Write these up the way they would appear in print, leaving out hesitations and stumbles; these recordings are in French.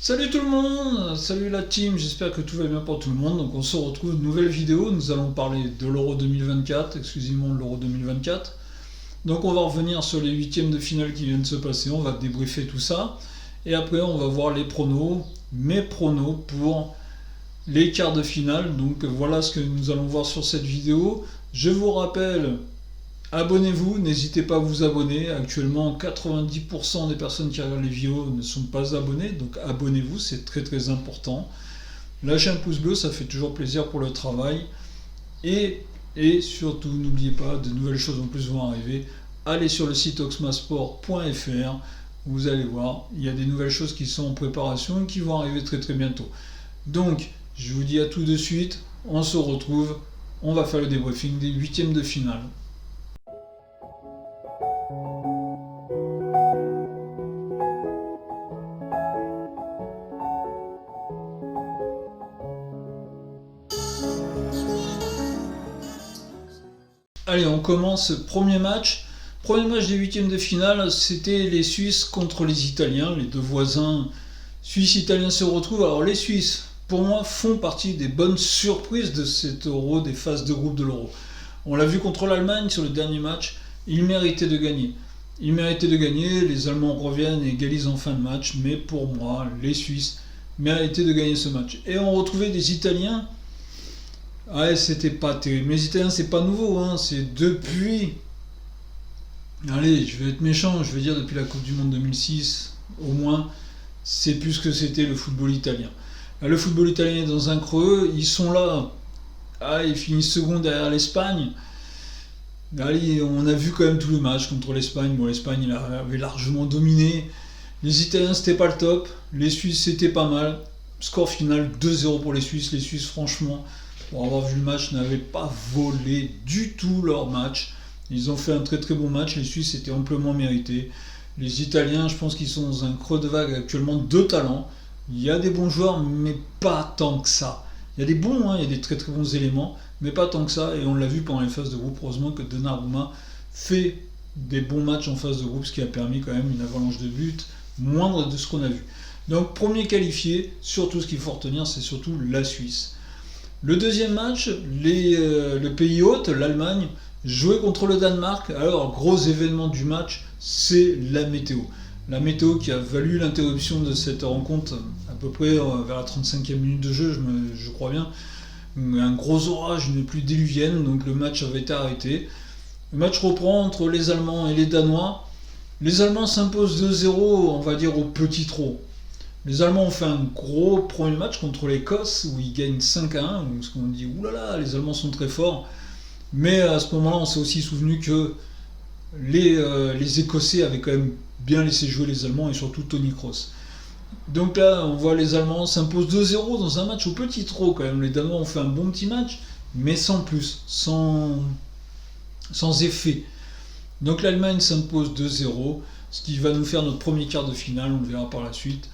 Salut tout le monde, salut la team, j'espère que tout va bien pour tout le monde. Donc on se retrouve, nouvelle vidéo, nous allons parler de l'Euro 2024, exclusivement de l'Euro 2024. Donc on va revenir sur les huitièmes de finale qui viennent de se passer, on va débriefer tout ça. Et après on va voir les pronos, mes pronos pour les quarts de finale. Donc voilà ce que nous allons voir sur cette vidéo. Je vous rappelle, abonnez-vous, n'hésitez pas à vous abonner. Actuellement, 90% des personnes qui regardent les vidéos ne sont pas abonnées, donc abonnez-vous, c'est très très important. Lâchez un pouce bleu, ça fait toujours plaisir pour le travail. Et surtout, n'oubliez pas, de nouvelles choses en plus vont arriver. Allez sur le site oxmasport.fr, vous allez voir, il y a des nouvelles choses qui sont en préparation et qui vont arriver très très bientôt. Donc, je vous dis à tout de suite, on se retrouve, on va faire le débriefing des huitièmes de finale. Allez, on commence. Premier match. Premier match des huitièmes de finale, c'était les Suisses contre les Italiens. Les deux voisins Suisse-Italiens se retrouvent. Alors les Suisses, pour moi, font partie des bonnes surprises de cet Euro, des phases de groupe de l'Euro. On l'a vu contre l'Allemagne sur le dernier match, ils méritaient de gagner. Ils méritaient de gagner, les Allemands reviennent et égalisent en fin de match, mais pour moi, les Suisses méritaient de gagner ce match. Et on retrouvait des Italiens. Ouais, c'était pas terrible. Mais les Italiens, c'est pas nouveau, hein. C'est depuis. Allez, je vais être méchant, je vais dire depuis la Coupe du Monde 2006, au moins, c'est plus ce que c'était le football italien. Là, le football italien est dans un creux, ils sont là. Ah, ils finissent second derrière l'Espagne. Allez, on a vu quand même tout le match contre l'Espagne. Bon, l'Espagne, il avait largement dominé. Les Italiens, c'était pas le top. Les Suisses, c'était pas mal. Score final 2-0 pour les Suisses. Les Suisses, franchement, pour avoir vu le match, n'avaient pas volé du tout leur match. Ils ont fait un très très bon match. Les Suisses étaient amplement mérités. Les Italiens, je pense qu'ils sont dans un creux de vague actuellement de talent. Il y a des bons joueurs, mais pas tant que ça. Il y a des bons, il y a des très très bons éléments, mais pas tant que ça. Et on l'a vu pendant les phases de groupe. Heureusement que Donnarumma fait des bons matchs en phase de groupe, ce qui a permis quand même une avalanche de buts moindre de ce qu'on a vu. Donc premier qualifié, surtout ce qu'il faut retenir, c'est surtout la Suisse. Le deuxième match, le pays hôte, l'Allemagne, jouait contre le Danemark. Alors, gros événement du match, c'est la météo. La météo qui a valu l'interruption de cette rencontre à peu près vers la 35e minute de jeu, je crois bien. Un gros orage, une pluie déluvienne, donc le match avait été arrêté. Le match reprend entre les Allemands et les Danois. Les Allemands s'imposent 2-0, on va dire au petit trot. Les Allemands ont fait un gros premier match contre l'Écosse où ils gagnent 5-1, où on dit oulala, les Allemands sont très forts. Mais à ce moment-là, on s'est aussi souvenu que les Écossais avaient quand même bien laissé jouer les Allemands et surtout Tony Kroos. Donc là, on voit les Allemands s'imposent 2-0 dans un match au petit trot quand même. Les Danois ont fait un bon petit match, mais sans plus, sans effet. Donc l'Allemagne s'impose 2-0, ce qui va nous faire notre premier quart de finale, on le verra par la suite.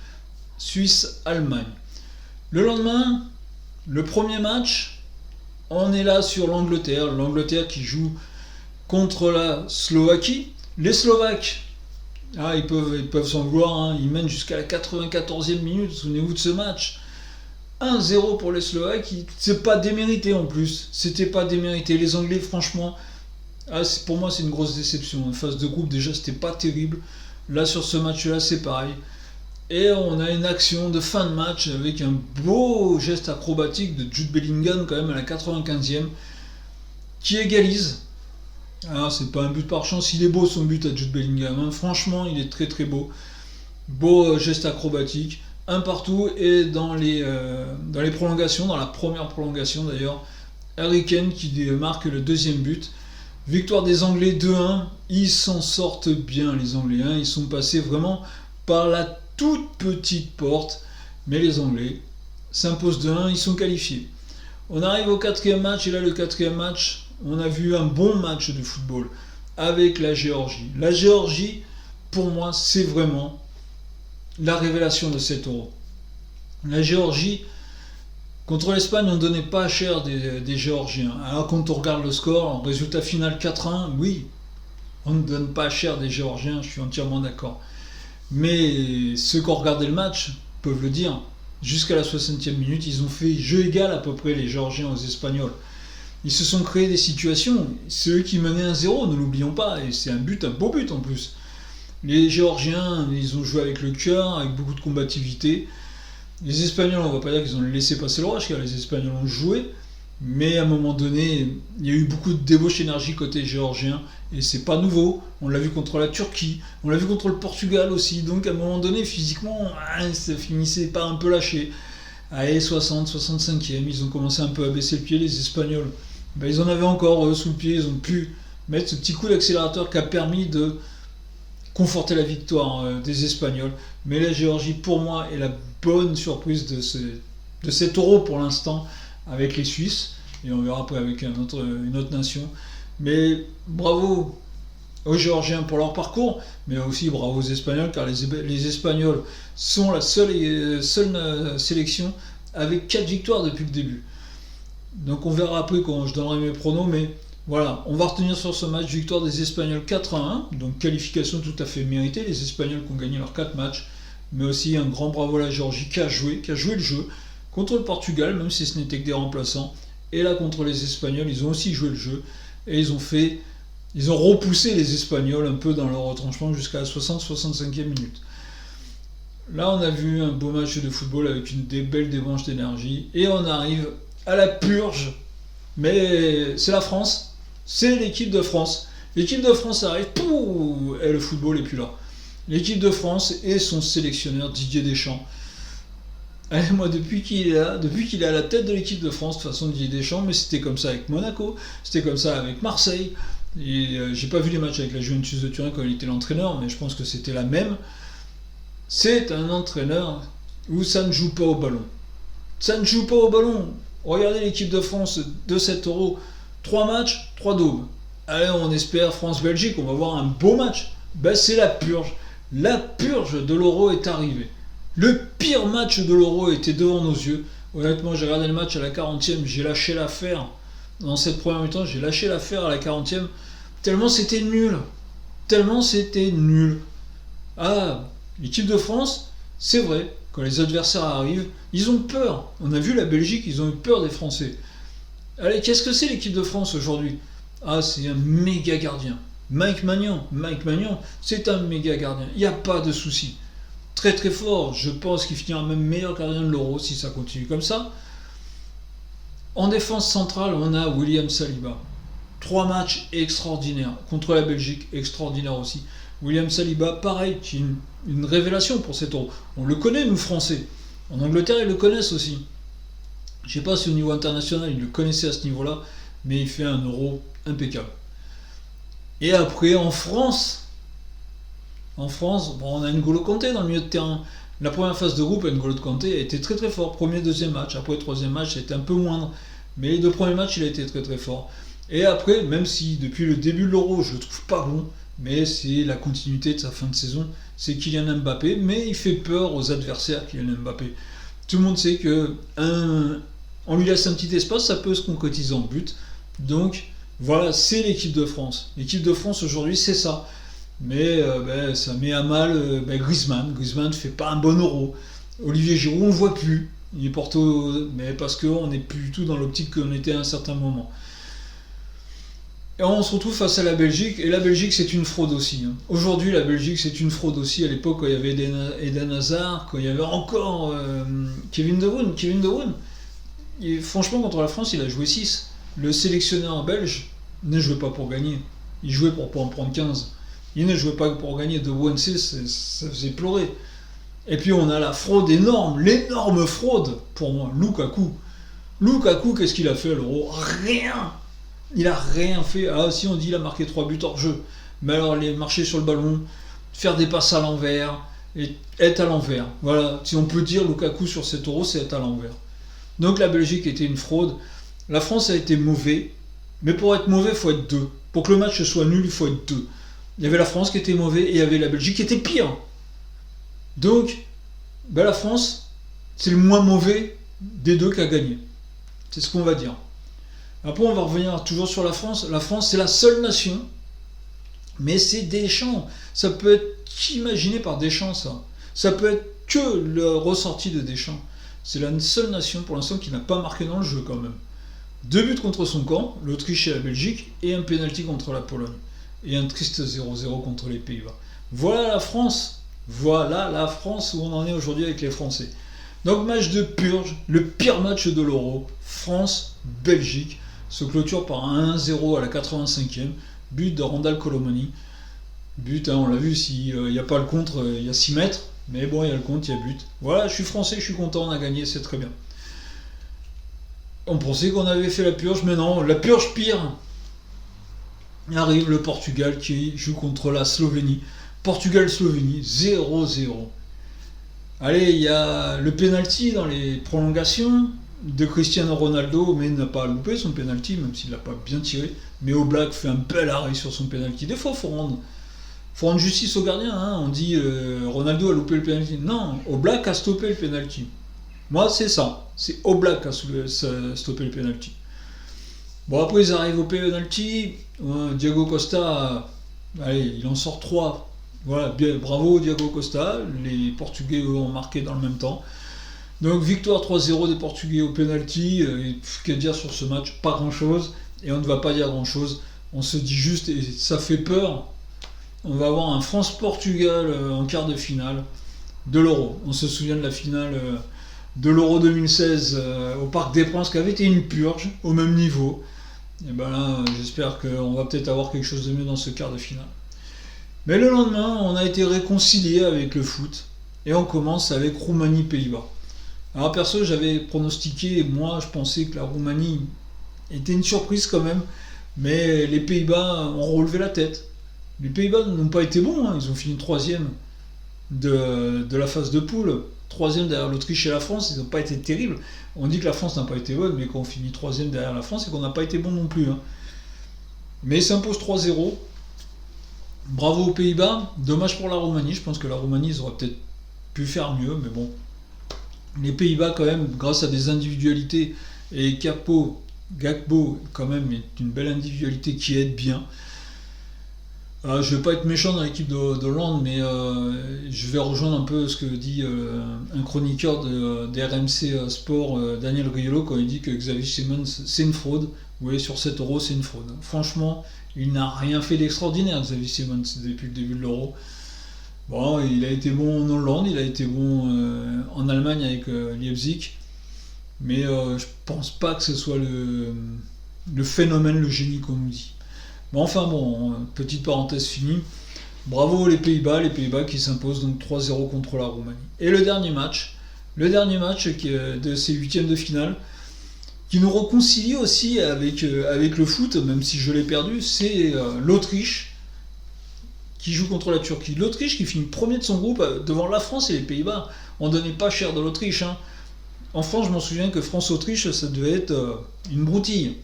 Suisse-Allemagne. Le lendemain, le premier match, on est là sur l'Angleterre. L'Angleterre qui joue contre la Slovaquie. Les Slovaques, ils peuvent s'en vouloir, ils mènent jusqu'à la 94e minute. Souvenez-vous de ce match. 1-0 pour les Slovaques, c'est pas démérité en plus. C'était pas démérité. Les Anglais, franchement, pour moi, c'est une grosse déception. En phase de groupe, déjà, c'était pas terrible. Là, sur ce match-là, c'est pareil. Et on a une action de fin de match avec un beau geste acrobatique de Jude Bellingham quand même à la 95e qui égalise. Alors c'est pas un but par chance, il est beau son but à Jude Bellingham, franchement il est très très beau. Beau geste acrobatique, un partout et dans les prolongations, dans la première prolongation d'ailleurs, Harry Kane qui marque le deuxième but. Victoire des Anglais 2-1, ils s'en sortent bien les Anglais, ils sont passés vraiment par la toute petite porte, mais les Anglais s'imposent 2-1, ils sont qualifiés. On arrive au quatrième match, et là le quatrième match, on a vu un bon match de football avec la Géorgie. La Géorgie, pour moi, c'est vraiment la révélation de cet Euro. La Géorgie, contre l'Espagne, on ne donnait pas cher des Géorgiens. Alors quand on regarde le score, résultat final 4-1, oui, on ne donne pas cher des Géorgiens, je suis entièrement d'accord. Mais ceux qui ont regardé le match, peuvent le dire. Jusqu'à la 60e minute, ils ont fait jeu égal à peu près les Géorgiens aux Espagnols. Ils se sont créés des situations. C'est eux qui menaient 1-0, ne l'oublions pas. Et c'est un beau but en plus. Les Géorgiens, ils ont joué avec le cœur, avec beaucoup de combativité. Les Espagnols, on ne va pas dire qu'ils ont laissé passer le rush, car les Espagnols ont joué. Mais à un moment donné, il y a eu beaucoup de débauche d'énergie côté géorgien. Et c'est pas nouveau. On l'a vu contre la Turquie, on l'a vu contre le Portugal aussi. Donc à un moment donné, physiquement, ça finissait pas un peu lâché. Allez, 60, 65e, ils ont commencé un peu à baisser le pied, les Espagnols. Ils en avaient encore sous le pied, ils ont pu mettre ce petit coup d'accélérateur qui a permis de conforter la victoire des Espagnols. Mais la Géorgie, pour moi, est la bonne surprise de cet Euro pour l'instant, avec les Suisses. Et on verra après avec une autre nation. Mais bravo aux Géorgiens pour leur parcours, mais aussi bravo aux Espagnols, car les Espagnols sont la seule sélection avec 4 victoires depuis le début. Donc on verra après quand je donnerai mes pronos, mais voilà, on va retenir sur ce match victoire des Espagnols 4-1, donc qualification tout à fait méritée, les Espagnols qui ont gagné leurs 4 matchs, mais aussi un grand bravo à la Géorgie qui a joué le jeu contre le Portugal, même si ce n'était que des remplaçants, et là contre les Espagnols, ils ont aussi joué le jeu, et ils ont repoussé les Espagnols un peu dans leur retranchement jusqu'à la 60-65e minute. Là, on a vu un beau match de football avec des belles débranches d'énergie, et on arrive à la purge. Mais c'est la France, c'est l'équipe de France. L'équipe de France arrive, et le football n'est plus là. L'équipe de France et son sélectionneur Didier Deschamps. Et moi, depuis qu'il est à la tête de l'équipe de France, de toute façon, Didier Deschamps, mais c'était comme ça avec Monaco, c'était comme ça avec Marseille. Et j'ai pas vu les matchs avec la Juventus de Turin quand il était l'entraîneur, mais je pense que c'était la même. C'est un entraîneur où ça ne joue pas au ballon. Ça ne joue pas au ballon. Regardez l'équipe de France de 7 euros. 3 matchs, 3 daubes. Allez, on espère France-Belgique, on va voir un beau match. C'est la purge. La purge de l'Euro est arrivée. Le pire match de l'Euro était devant nos yeux. Honnêtement, j'ai regardé le match à la 40e, j'ai lâché l'affaire. Dans cette première mi-temps, j'ai lâché l'affaire à la 40e. Tellement c'était nul. Ah, l'équipe de France, c'est vrai, quand les adversaires arrivent, ils ont peur. On a vu la Belgique, ils ont eu peur des Français. Allez, qu'est-ce que c'est l'équipe de France aujourd'hui ? Ah, c'est un méga gardien. Mike Maignan, c'est un méga gardien. Il n'y a pas de souci. Très très fort. Je pense qu'il finira même meilleur gardien de l'Euro si ça continue comme ça. En défense centrale, on a William Saliba. 3 matchs extraordinaires. Contre la Belgique, extraordinaire aussi. William Saliba, pareil, qui est une révélation pour cet Euro. On le connaît, nous, Français. En Angleterre, ils le connaissent aussi. Je ne sais pas si au niveau international, ils le connaissaient à ce niveau-là, mais il fait un Euro impeccable. Et après, en France, on a N'Golo Kanté dans le milieu de terrain. La première phase de groupe, N'Golo Kanté a été très très fort. Premier, deuxième match. Après, troisième match, c'était un peu moindre. Mais les 2 premiers matchs, il a été très très fort. Et après, même si depuis le début de l'Euro, je le trouve pas bon, mais c'est la continuité de sa fin de saison, c'est Kylian Mbappé, mais il fait peur aux adversaires, Kylian Mbappé. Tout le monde sait que on lui laisse un petit espace, ça peut se concrétiser en but. Donc voilà, c'est l'équipe de France. L'équipe de France aujourd'hui, c'est ça. Mais ça met à mal Griezmann. Griezmann ne fait pas un bon Euro. Olivier Giroud, on ne le voit plus. Il est porté mais parce qu'on n'est plus du tout dans l'optique qu'on était à un certain moment. Et on se retrouve face à la Belgique, et la Belgique c'est une fraude aussi. Aujourd'hui la Belgique c'est une fraude aussi, à l'époque quand il y avait Eden Hazard, quand il y avait encore Kevin De Bruyne. Et franchement contre la France il a joué 6. Le sélectionneur belge ne jouait pas pour gagner, il jouait pour en prendre 15. Il ne jouait pas pour gagner. De Bruyne 6, ça faisait pleurer. Et puis on a la fraude énorme, l'énorme fraude pour moi, Lukaku. Lukaku, qu'est-ce qu'il a fait à l'Euro ? Rien. Il a rien fait. Ah si, on dit il a marqué 3 buts hors jeu. Mais alors, il marcher sur le ballon, faire des passes à l'envers, et être à l'envers. Voilà, si on peut dire Lukaku sur cet Euro, c'est être à l'envers. Donc la Belgique était une fraude. La France a été mauvais. Mais pour être mauvais, il faut être 2. Pour que le match soit nul, il faut être 2. Il y avait la France qui était mauvais et il y avait la Belgique qui était pire. Donc, la France, c'est le moins mauvais des 2 qui a gagné. C'est ce qu'on va dire. Après, on va revenir toujours sur la France. La France, c'est la seule nation, mais c'est Deschamps. Ça peut être imaginé par Deschamps, ça. Ça peut être que le ressorti de Deschamps. C'est la seule nation pour l'instant qui n'a pas marqué dans le jeu quand même. 2 buts contre son camp, l'Autriche et la Belgique, et un pénalty contre la Pologne. Et un triste 0-0 contre les Pays-Bas. Voilà la France où on en est aujourd'hui avec les Français. Donc match de purge, le pire match de l'Euro, France-Belgique, se clôture par un 1-0 à la 85e, but de Randal Colomani. But, on l'a vu, s'il n'y a pas le contre, il y a 6 mètres, mais bon, il y a le contre, il y a but. Voilà, je suis français, je suis content, on a gagné, c'est très bien. On pensait qu'on avait fait la purge, mais non, la purge pire. Arrive le Portugal qui joue contre la Slovénie. Portugal-Slovénie, 0-0. Allez, il y a le penalty dans les prolongations de Cristiano Ronaldo, mais il n'a pas loupé son penalty, même s'il ne l'a pas bien tiré. Mais Oblak fait un bel arrêt sur son penalty. Des fois, il faut rendre justice au gardien. Hein. On dit Ronaldo a loupé le penalty. Non, Oblak a stoppé le penalty. Moi, c'est ça. C'est Oblak qui a stoppé le penalty. Bon, après, ils arrivent au penalty. Diego Costa, allez, il en sort 3. Voilà, bien, bravo Diego Costa. Les Portugais ont marqué dans le même temps. Donc, victoire 3-0 des Portugais au penalty. Qu'à dire sur ce match? Pas grand-chose. Et on ne va pas dire grand-chose. On se dit juste, et ça fait peur, on va avoir un France-Portugal en quart de finale de l'Euro. On se souvient de la finale de l'Euro 2016 au Parc des Princes qui avait été une purge au même niveau. Et ben là, j'espère qu'on va peut-être avoir quelque chose de mieux dans ce quart de finale. Mais le lendemain, on a été réconcilié avec le foot et on commence avec Roumanie-Pays-Bas. Alors perso, j'avais pronostiqué, moi je pensais que la Roumanie était une surprise quand même, mais les Pays-Bas ont relevé la tête. Les Pays-Bas n'ont pas été bons, hein. Ils ont fini 3e de la phase de poule, 3e derrière l'Autriche et la France, ils n'ont pas été terribles. On dit que la France n'a pas été bonne, mais qu'on finit 3e derrière la France et qu'on n'a pas été bon non plus. Hein. Mais ils s'imposent 3-0. Bravo aux Pays-Bas, dommage pour la Roumanie, je pense que la Roumanie ils auraient peut-être pu faire mieux, mais bon. Les Pays-Bas quand même, grâce à des individualités, et Gakpo quand même est une belle individualité qui aide bien. Je ne vais pas être méchant dans l'équipe d'Hollande, mais je vais rejoindre un peu ce que dit un chroniqueur des RMC Sport, Daniel Riolo, quand il dit que Xavi Simons c'est une fraude. Oui, sur 7 euros, c'est une fraude. Franchement, il n'a rien fait d'extraordinaire, Xavi Simons, depuis le début de l'Euro. Bon, il a été bon en Hollande, il a été bon en Allemagne avec Leipzig, mais je pense pas que ce soit le phénomène, le génie qu'on nous dit. Mais enfin bon, petite parenthèse finie. Bravo les Pays-Bas qui s'imposent donc 3-0 contre la Roumanie. Et le dernier match de ces 8e de finale, qui nous réconcilie aussi avec le foot, même si je l'ai perdu, c'est l'Autriche qui joue contre la Turquie. L'Autriche qui finit premier de son groupe devant la France et les Pays-Bas. On donnait pas cher de l'Autriche. Hein. En France, je m'en souviens que France-Autriche, ça devait être une broutille.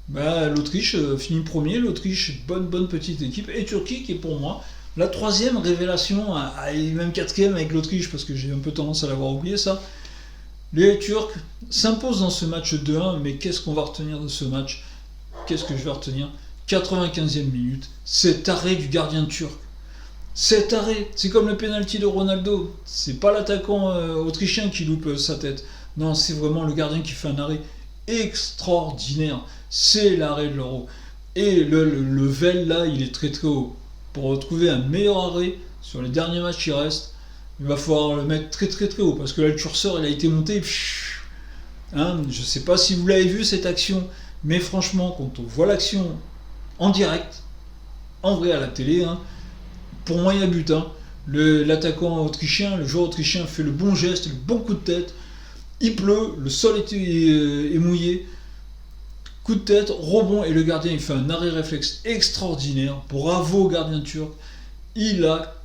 Bah, l'Autriche finit premier, l'Autriche, bonne petite équipe, et Turquie qui est pour moi la 3e révélation, et même 4e avec l'Autriche, parce que j'ai un peu tendance à l'avoir oublié ça. Les Turcs s'imposent dans ce match 2-1, mais qu'est-ce qu'on va retenir de ce match? Qu'est-ce que je vais retenir? 95e minute, cet arrêt du gardien turc. Cet arrêt, c'est comme le penalty de Ronaldo, c'est pas l'attaquant autrichien qui loupe sa tête, non, c'est vraiment le gardien qui fait un arrêt extraordinaire. C'est l'arrêt de l'Euro. Et le VEL là, il est très très haut. Pour retrouver un meilleur arrêt sur les derniers matchs qui restent, il va falloir le mettre très très très haut. Parce que là, le curseur, il a été monté. Hein, je ne sais pas si vous l'avez vu cette action, mais franchement, quand on voit l'action en direct, en vrai à la télé, hein, pour moi, il y a but. Hein. L'attaquant autrichien, le joueur autrichien fait le bon geste, le bon coup de tête. Il pleut, le sol est mouillé. Coup de tête, rebond, et le gardien il fait un arrêt réflexe extraordinaire. Bravo au gardien turc. Il a,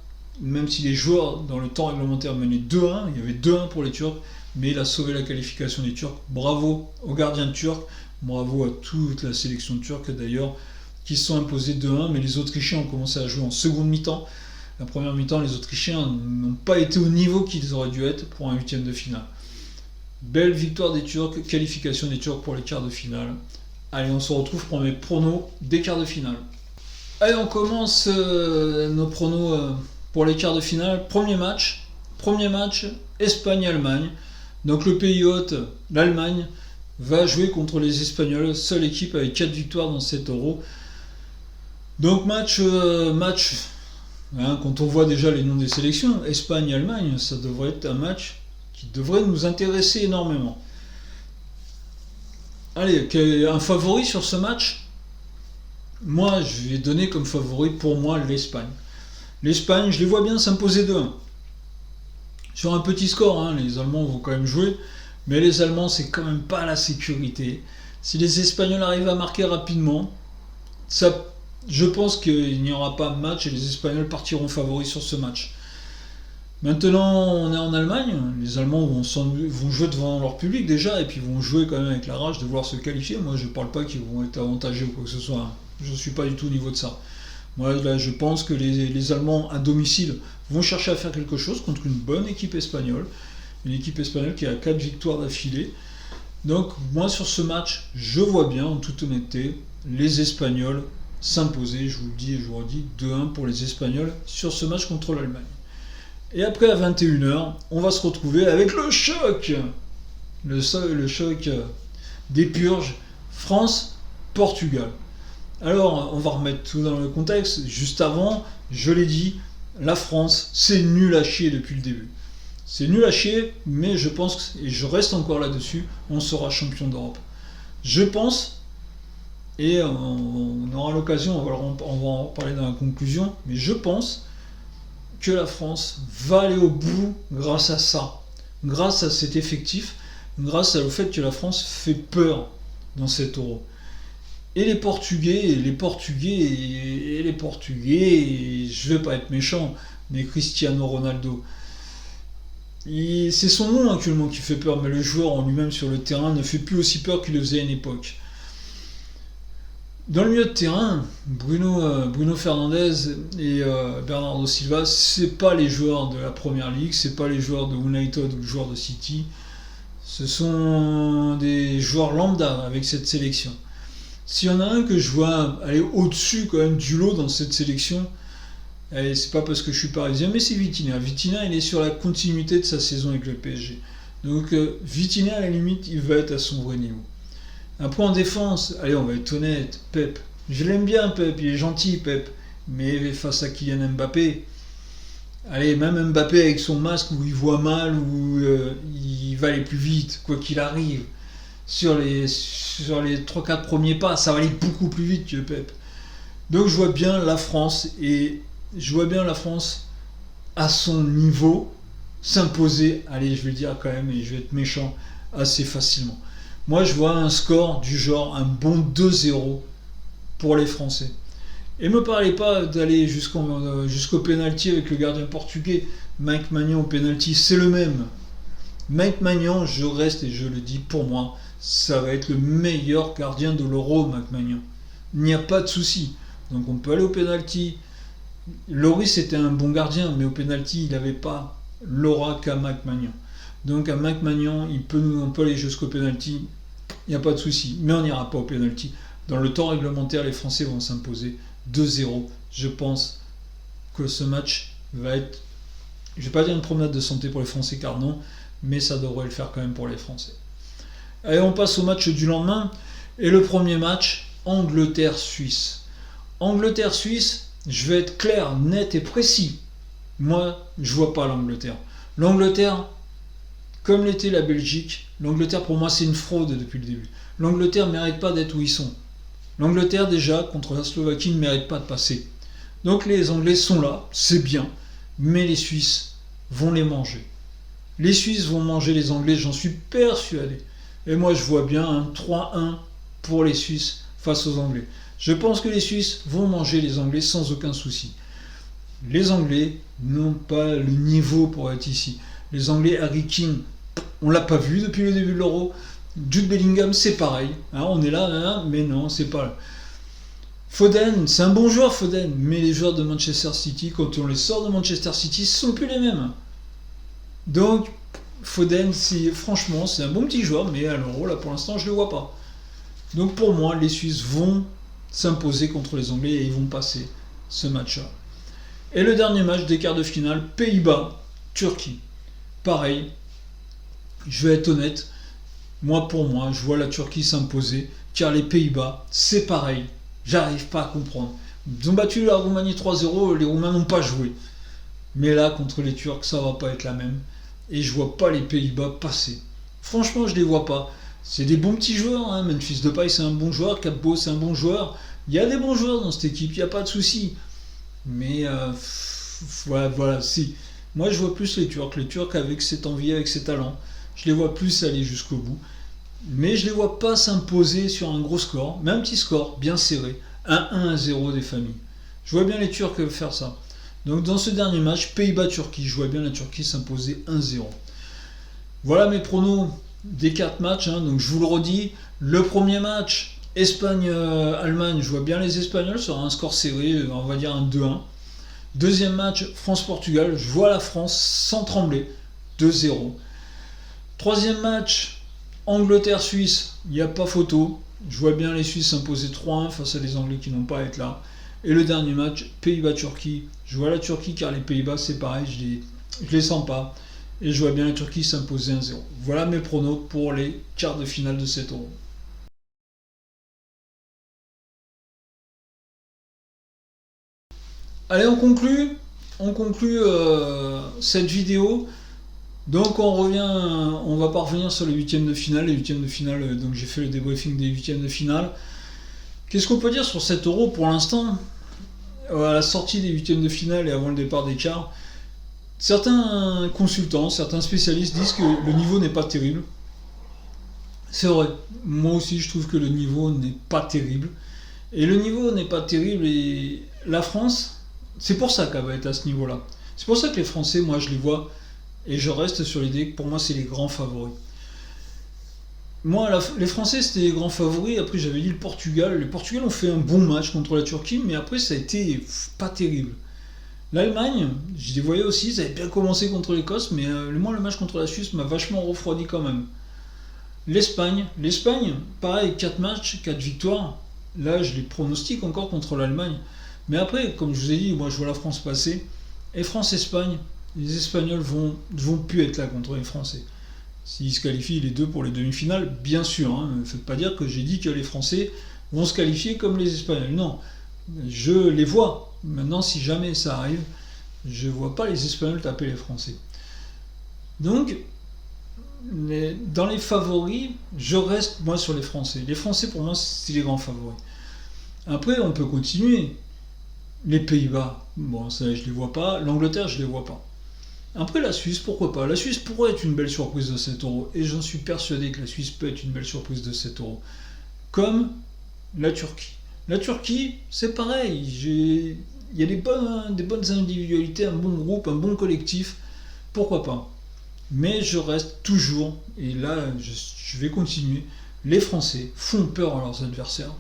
même si les joueurs dans le temps réglementaire menaient 2-1, il y avait 2-1 pour les Turcs, mais il a sauvé la qualification des Turcs. Bravo au gardien turc, bravo à toute la sélection turque d'ailleurs, qui se sont imposés 2-1, mais les Autrichiens ont commencé à jouer en seconde mi-temps. La première mi-temps, les Autrichiens n'ont pas été au niveau qu'ils auraient dû être pour un 8e de finale. Belle victoire des Turcs, qualification des Turcs pour les quarts de finale. Allez, on se retrouve pour mes pronos des quarts de finale. Allez, on commence nos pronos pour les quarts de finale. Premier match Premier match, Espagne-Allemagne. Donc le pays hôte, l'Allemagne, va jouer contre les Espagnols, seule équipe avec 4 victoires dans cet Euro. Donc match, quand on voit déjà les noms des sélections, Espagne-Allemagne, ça devrait être un match qui devrait nous intéresser énormément. Allez, un favori sur ce match? Moi, je vais donner comme favori pour moi l'Espagne. L'Espagne, je les vois bien s'imposer 2-1. Sur un petit score, les Allemands vont quand même jouer, mais les Allemands, c'est quand même pas la sécurité. Si les Espagnols arrivent à marquer rapidement, je pense qu'il n'y aura pas de match et les Espagnols partiront favoris sur ce match. Maintenant, on est en Allemagne, les Allemands vont jouer devant leur public déjà, et puis vont jouer quand même avec la rage de vouloir se qualifier. Moi, je ne parle pas qu'ils vont être avantagés ou quoi que ce soit. Je ne suis pas du tout au niveau de ça. Moi, là, je pense que les Allemands à domicile vont chercher à faire quelque chose contre une bonne équipe espagnole. Une équipe espagnole qui a 4 victoires d'affilée. Donc, moi, sur ce match, je vois bien, en toute honnêteté, les Espagnols s'imposer, je vous le dis et je vous redis, 2-1 pour les Espagnols sur ce match contre l'Allemagne. Et après, à 21h, on va se retrouver avec le choc. Le choc des purges, France-Portugal. Alors, on va remettre tout dans le contexte. Juste avant, je l'ai dit, la France, c'est nul à chier depuis le début. C'est nul à chier, mais je pense, et je reste encore là-dessus, on sera champion d'Europe. Je pense, et on aura l'occasion, on va en parler dans la conclusion, mais je pense que la France va aller au bout grâce à ça, grâce à cet effectif, grâce au fait que la France fait peur dans cet Euro. Et les Portugais, je vais pas être méchant, mais Cristiano Ronaldo, c'est son nom actuellement qui fait peur, mais le joueur en lui-même sur le terrain ne fait plus aussi peur qu'il le faisait à une époque. Dans le milieu de terrain, Bruno Fernandes et Bernardo Silva, c'est pas les joueurs de la Première Ligue, c'est pas les joueurs de United ou les joueurs de City. Ce sont des joueurs lambda avec cette sélection. S'il y en a un que je vois aller au-dessus quand même du lot dans cette sélection, et c'est pas parce que je suis parisien, mais c'est Vitinha. Vitinha, il est sur la continuité de sa saison avec le PSG. Donc Vitinha, à la limite, il va être à son vrai niveau. Un point en défense, allez, on va être honnête, Pep. Je l'aime bien, Pep, il est gentil, Pep. Mais face à Kylian Mbappé, allez, même Mbappé avec son masque où il voit mal, où il va aller plus vite, quoi qu'il arrive, sur les 3-4 premiers pas, ça va aller beaucoup plus vite que Pep. Donc je vois bien la France, à son niveau s'imposer, allez, je vais le dire quand même, et je vais être méchant, assez facilement. Moi, je vois un score du genre un bon 2-0 pour les Français. Et me parlez pas d'aller jusqu'au pénalty avec le gardien portugais. Mike Maignan au pénalty, c'est le même. Mike Maignan, je reste et je le dis pour moi, ça va être le meilleur gardien de l'Euro, Mike Maignan. Il n'y a pas de souci. Donc on peut aller au pénalty. Lloris était un bon gardien, mais au pénalty, il n'avait pas l'aura qu'a Mike Maignan. Donc à Mike Maignan, on peut aller jusqu'au pénalty, il n'y a pas de souci, mais on n'ira pas au pénalty. Dans le temps réglementaire, les Français vont s'imposer 2-0. Je pense que ce match va être, je ne vais pas dire une promenade de santé pour les Français, car non, mais ça devrait le faire quand même pour les Français. Allez, on passe au match du lendemain, et le premier match, Angleterre-Suisse. Angleterre-Suisse, je vais être clair, net et précis. Moi, je vois pas l'Angleterre. L'Angleterre, comme l'était la Belgique, l'Angleterre pour moi c'est une fraude depuis le début. L'Angleterre ne mérite pas d'être où ils sont. L'Angleterre déjà contre la Slovaquie ne mérite pas de passer. Donc les Anglais sont là, c'est bien, mais les Suisses vont les manger. Les Suisses vont manger les Anglais, j'en suis persuadé. Et moi je vois bien un 3-1 pour les Suisses face aux Anglais. Je pense que les Suisses vont manger les Anglais sans aucun souci. Les Anglais n'ont pas le niveau pour être ici. Les Anglais, Harry Kane, on l'a pas vu depuis le début de l'Euro. Jude Bellingham, c'est pareil. On est là, mais non, c'est pas là. Foden, c'est un bon joueur, Foden. Mais les joueurs de Manchester City, quand on les sort de Manchester City, ce ne sont plus les mêmes. Donc, Foden, franchement, c'est un bon petit joueur, mais à l'Euro, là, pour l'instant, je ne le vois pas. Donc, pour moi, les Suisses vont s'imposer contre les Anglais et ils vont passer ce match-là. Et le dernier match des quarts de finale, Pays-Bas, Turquie. pareil, je vais être honnête, pour moi, je vois la Turquie s'imposer, car les Pays-Bas, c'est pareil, j'arrive pas à comprendre. Ils ont battu la Roumanie 3-0, les Roumains n'ont pas joué. Mais là, contre les Turcs, ça va pas être la même. Et je vois pas les Pays-Bas passer. Franchement, je les vois pas. C'est des bons petits joueurs, hein. Memphis Depay, c'est un bon joueur. Capbo, c'est un bon joueur. Il y a des bons joueurs dans cette équipe, il n'y a pas de souci. Mais voilà, si. Moi, je vois plus les Turcs avec cette envie, avec ces talents. Je les vois plus aller jusqu'au bout. Mais je les vois pas s'imposer sur un gros score, mais un petit score, bien serré. 1-1 à 0 des familles. Je vois bien les Turcs faire ça. Donc dans ce dernier match, Pays-Bas-Turquie, je vois bien la Turquie s'imposer 1-0. Voilà mes pronos des 4 matchs. Hein. Donc je vous le redis, le premier match, Espagne-Allemagne, je vois bien les Espagnols sur un score serré, on va dire un 2-1. Deuxième match, France-Portugal, je vois la France sans trembler, 2-0. Troisième match, Angleterre-Suisse, il n'y a pas photo. Je vois bien les Suisses s'imposer 3-1 face à des Anglais qui n'ont pas à être là. Et le dernier match, Pays-Bas-Turquie. Je vois la Turquie car les Pays-Bas, c'est pareil, je les sens pas. Et je vois bien la Turquie s'imposer 1-0. Voilà mes pronos pour les quarts de finale de cet Euro. Allez, on conclut cette vidéo. Donc on va pas revenir sur les huitièmes de finale. Les huitièmes de finale, donc j'ai fait le débriefing des huitièmes de finale. Qu'est-ce qu'on peut dire sur cet Euro pour l'instant? À la sortie des huitièmes de finale et avant le départ des quarts, certains consultants, certains spécialistes disent que le niveau n'est pas terrible. C'est vrai, moi aussi je trouve que le niveau n'est pas terrible. Et le niveau n'est pas terrible et la France, c'est pour ça qu'elle va être à ce niveau-là. C'est pour ça que les Français, moi je les vois, et je reste sur l'idée que pour moi c'est les grands favoris. Moi, les Français, c'était les grands favoris. Après, j'avais dit le Portugal. Les Portugais ont fait un bon match contre la Turquie, mais après, ça a été pas terrible. L'Allemagne, je les voyais aussi, ça avait bien commencé contre l'Écosse, mais moi, le match contre la Suisse m'a vachement refroidi quand même. L'Espagne, pareil, 4 matchs, 4 victoires. Là, je les pronostique encore contre l'Allemagne. Mais après, comme je vous ai dit, moi, je vois la France passer. Et France-Espagne, les Espagnols vont plus être là contre les Français. S'ils se qualifient les deux pour les demi-finales, bien sûr, hein, ne faites pas dire que j'ai dit que les Français vont se qualifier comme les Espagnols. Non, je les vois. Maintenant, si jamais ça arrive, je ne vois pas les Espagnols taper les Français. Donc, dans les favoris, je reste moi sur les Français. Les Français, pour moi, c'est les grands favoris. Après, on peut continuer. Les Pays-Bas, bon, ça, je les vois pas. L'Angleterre, je les vois pas. Après la Suisse, pourquoi pas? La Suisse pourrait être une belle surprise de cet Euro, et j'en suis persuadé que la Suisse peut être une belle surprise de cet Euro. Comme la Turquie. La Turquie, c'est pareil, il y a des bonnes individualités, un bon groupe, un bon collectif, pourquoi pas? Mais je reste toujours, et là je vais continuer, les Français font peur à leurs adversaires.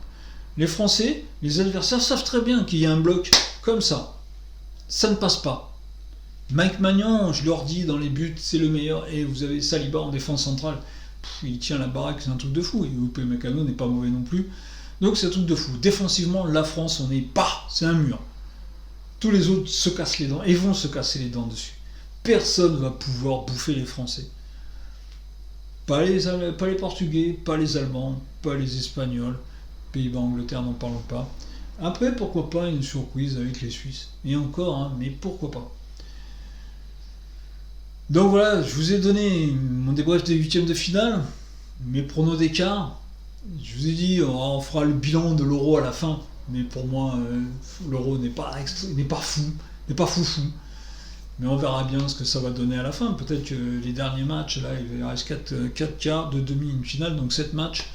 Les Français, les adversaires savent très bien qu'il y a un bloc comme ça ne passe pas. Mike Maignan, je leur dis dans les buts, c'est le meilleur. Et vous avez Saliba en défense centrale. Il tient la baraque, c'est un truc de fou. Et Upamecano n'est pas mauvais non plus. Donc c'est un truc de fou. Défensivement, la France, on est pas, c'est un mur. Tous les autres se cassent les dents et vont se casser les dents dessus. Personne va pouvoir bouffer les Français. Pas les Portugais, pas les Allemands, pas les Espagnols. Pays-Bas, Angleterre, n'en parlons pas. Après, pourquoi pas une surprise avec les Suisses. Et encore, hein, mais pourquoi pas. Donc voilà, je vous ai donné mon débrief des huitièmes de finale, mes pronos d'écart. Je vous ai dit, on fera le bilan de l'Euro à la fin, mais pour moi, l'Euro n'est pas fou, n'est pas foufou. Mais on verra bien ce que ça va donner à la fin. Peut-être que les derniers matchs, là, il reste 4 quarts, de demi, une finale, donc 7 matchs.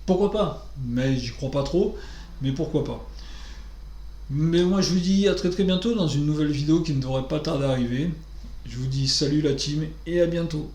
Pourquoi pas? Mais j'y crois pas trop, mais pourquoi pas? Mais moi, je vous dis à très très bientôt dans une nouvelle vidéo qui ne devrait pas tarder à arriver. Je vous dis salut la team et à bientôt.